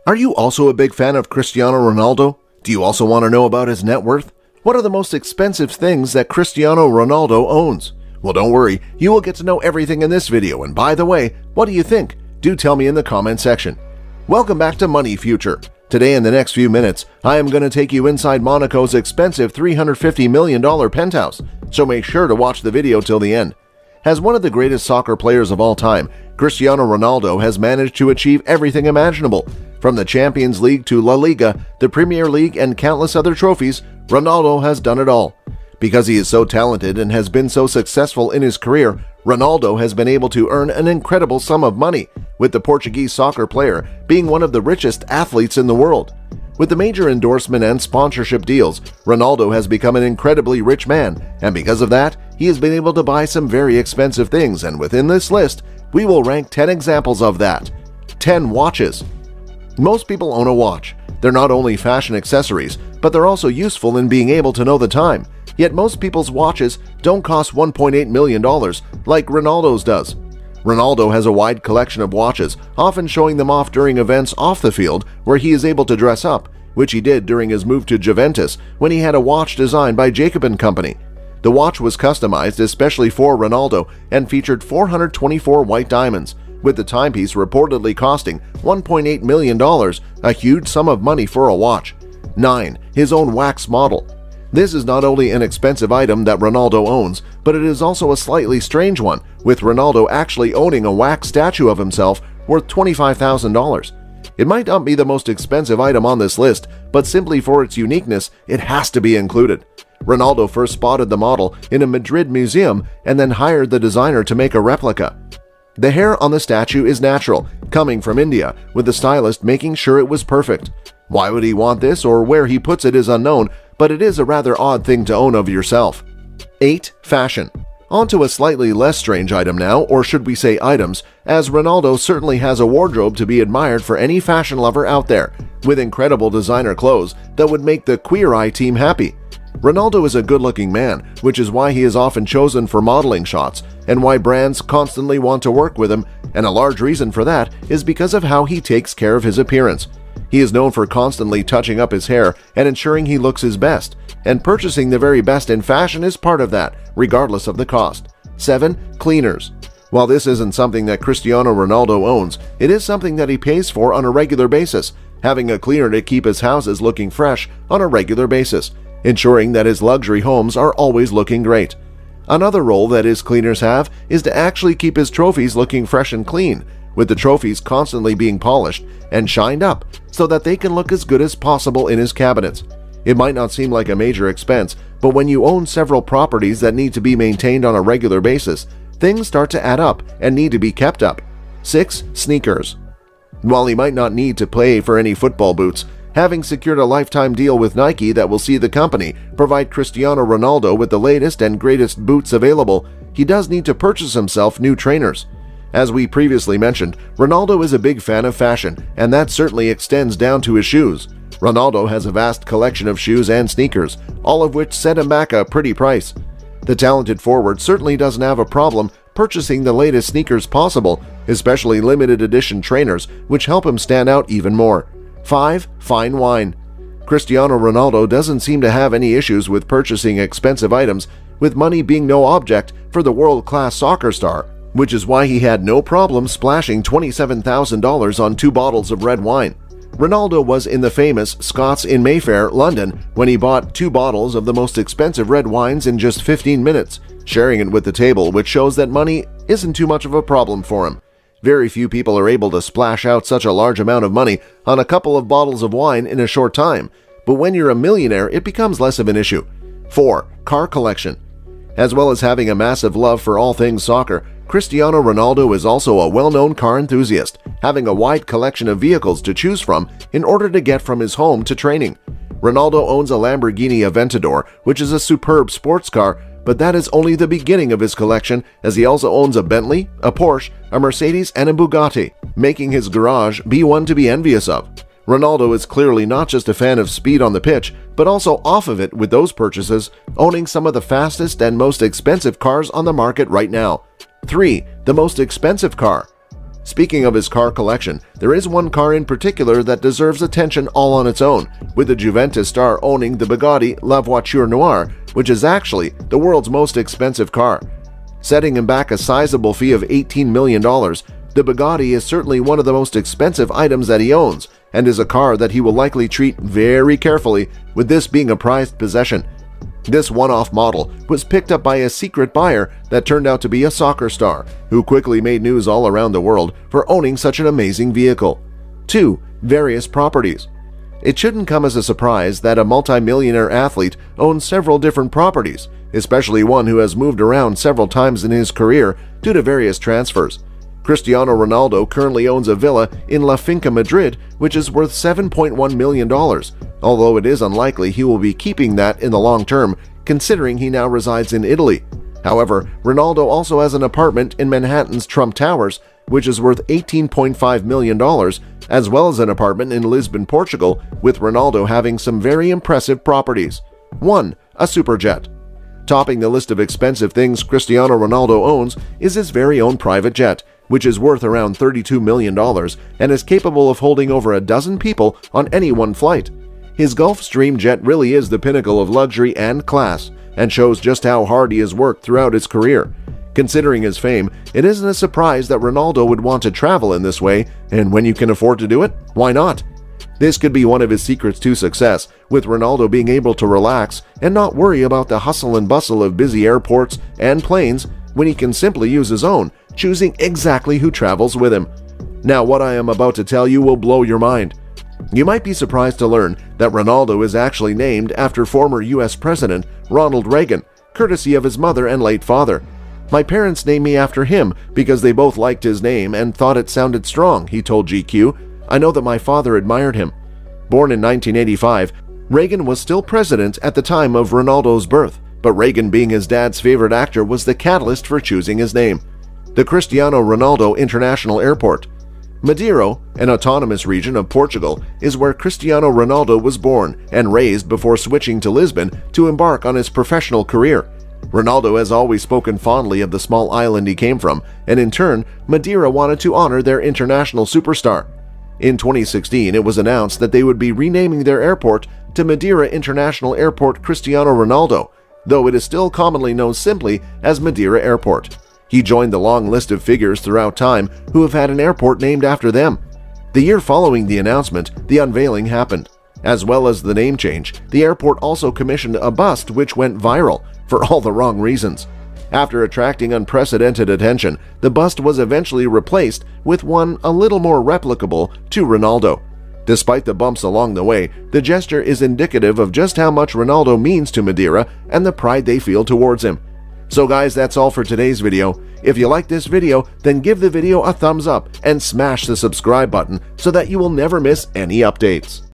Are you also a big fan of Cristiano Ronaldo? Do you also want to know about his net worth? What are the most expensive things that Cristiano Ronaldo owns? Well, don't worry, you will get to know everything in this video, and by the way, what do you think? Do tell me in the comment section. Welcome back to Money Future. Today in the next few minutes, I am going to take you inside Monaco's expensive $350 million penthouse, so make sure to watch the video till the end. As one of the greatest soccer players of all time, Cristiano Ronaldo has managed to achieve everything imaginable. From the Champions League to La Liga, the Premier League, and countless other trophies, Ronaldo has done it all. Because he is so talented and has been so successful in his career, Ronaldo has been able to earn an incredible sum of money, with the Portuguese soccer player being one of the richest athletes in the world. With the major endorsement and sponsorship deals, Ronaldo has become an incredibly rich man, and because of that, he has been able to buy some very expensive things, and within this list, we will rank 10 examples of that. 10 watches. Most people own a watch. They're not only fashion accessories, but they're also useful in being able to know the time. Yet most people's watches don't cost $1.8 million like Ronaldo's does. Ronaldo has a wide collection of watches, often showing them off during events off the field where he is able to dress up, which he did during his move to Juventus when he had a watch designed by Jacob & Company. The watch was customized especially for Ronaldo and featured 424 white diamonds, with the timepiece reportedly costing $1.8 million, a huge sum of money for a watch. 9. His own wax model. This is not only an expensive item that Ronaldo owns, but it is also a slightly strange one, with Ronaldo actually owning a wax statue of himself worth $25,000. It might not be the most expensive item on this list, but simply for its uniqueness, it has to be included. Ronaldo first spotted the model in a Madrid museum and then hired the designer to make a replica. The hair on the statue is natural, coming from India, with the stylist making sure it was perfect. Why would he want this or where he puts it is unknown, but it is a rather odd thing to own of yourself. 8. Fashion. On to a slightly less strange item now, or should we say items, as Ronaldo certainly has a wardrobe to be admired for any fashion lover out there, with incredible designer clothes that would make the Queer Eye team happy. Ronaldo is a good-looking man, which is why he is often chosen for modeling shots, and why brands constantly want to work with him, and a large reason for that is because of how he takes care of his appearance. He is known for constantly touching up his hair and ensuring he looks his best, and purchasing the very best in fashion is part of that, regardless of the cost. 7. Cleaners. While this isn't something that Cristiano Ronaldo owns, it is something that he pays for on a regular basis, having a cleaner to keep his houses looking fresh on a regular basis, ensuring that his luxury homes are always looking great. Another role that his cleaners have is to actually keep his trophies looking fresh and clean, with the trophies constantly being polished and shined up so that they can look as good as possible in his cabinets. It might not seem like a major expense, but when you own several properties that need to be maintained on a regular basis, things start to add up and need to be kept up. 6. Sneakers. While he might not need to pay for any football boots, having secured a lifetime deal with Nike that will see the company provide Cristiano Ronaldo with the latest and greatest boots available, he does need to purchase himself new trainers. As we previously mentioned, Ronaldo is a big fan of fashion, and that certainly extends down to his shoes. Ronaldo has a vast collection of shoes and sneakers, all of which set him back a pretty price. The talented forward certainly doesn't have a problem purchasing the latest sneakers possible, especially limited edition trainers, which help him stand out even more. 5. Fine wine. Cristiano Ronaldo doesn't seem to have any issues with purchasing expensive items, with money being no object for the world-class soccer star, which is why he had no problem splashing $27,000 on 2 bottles of red wine. Ronaldo was in the famous Scots in Mayfair, London, when he bought 2 bottles of the most expensive red wines in just 15 minutes, sharing it with the table, which shows that money isn't too much of a problem for him. Very few people are able to splash out such a large amount of money on a couple of bottles of wine in a short time, but when you're a millionaire, it becomes less of an issue. 4. Car collection. As well as having a massive love for all things soccer, Cristiano Ronaldo is also a well-known car enthusiast, having a wide collection of vehicles to choose from in order to get from his home to training. Ronaldo owns a Lamborghini Aventador, which is a superb sports car, but that is only the beginning of his collection, as he also owns a Bentley, a Porsche, a Mercedes, and a Bugatti, making his garage be one to be envious of. Ronaldo is clearly not just a fan of speed on the pitch, but also off of it with those purchases, owning some of the fastest and most expensive cars on the market right now. 3. The most expensive car. Speaking of his car collection, there is one car in particular that deserves attention all on its own, with the Juventus star owning the Bugatti La Voiture Noire, which is actually the world's most expensive car. Setting him back a sizable fee of $18 million, the Bugatti is certainly one of the most expensive items that he owns, and is a car that he will likely treat very carefully, with this being a prized possession. This one-off model was picked up by a secret buyer that turned out to be a soccer star, who quickly made news all around the world for owning such an amazing vehicle. 2. Various properties. It shouldn't come as a surprise that a multimillionaire athlete owns several different properties, especially one who has moved around several times in his career due to various transfers. Cristiano Ronaldo currently owns a villa in La Finca Madrid, which is worth $7.1 million, although it is unlikely he will be keeping that in the long term, considering he now resides in Italy. However, Ronaldo also has an apartment in Manhattan's Trump Towers, which is worth $18.5 million, as well as an apartment in Lisbon, Portugal, with Ronaldo having some very impressive properties. 1. A superjet. Topping the list of expensive things Cristiano Ronaldo owns is his very own private jet, which is worth around $32 million and is capable of holding over a dozen people on any one flight. His Gulfstream jet really is the pinnacle of luxury and class, and shows just how hard he has worked throughout his career. Considering his fame, it isn't a surprise that Ronaldo would want to travel in this way, and when you can afford to do it, why not? This could be one of his secrets to success, with Ronaldo being able to relax and not worry about the hustle and bustle of busy airports and planes when he can simply use his own, choosing exactly who travels with him. Now, what I am about to tell you will blow your mind. You might be surprised to learn that Ronaldo is actually named after former US President Ronald Reagan, courtesy of his mother and late father. "My parents named me after him because they both liked his name and thought it sounded strong," he told GQ. "I know that my father admired him." Born in 1985, Reagan was still president at the time of Ronaldo's birth, but Reagan, being his dad's favorite actor, was the catalyst for choosing his name. The Cristiano Ronaldo International Airport. Madeira, an autonomous region of Portugal, is where Cristiano Ronaldo was born and raised before switching to Lisbon to embark on his professional career. Ronaldo has always spoken fondly of the small island he came from, and in turn, Madeira wanted to honor their international superstar. In 2016, it was announced that they would be renaming their airport to Madeira International Airport Cristiano Ronaldo, though it is still commonly known simply as Madeira Airport. He joined the long list of figures throughout time who have had an airport named after them. The year following the announcement, the unveiling happened. As well as the name change, the airport also commissioned a bust which went viral for all the wrong reasons. After attracting unprecedented attention, the bust was eventually replaced with one a little more replicable to Ronaldo. Despite the bumps along the way, the gesture is indicative of just how much Ronaldo means to Madeira and the pride they feel towards him. So guys, that's all for today's video. If you like this video, then give the video a thumbs up and smash the subscribe button so that you will never miss any updates.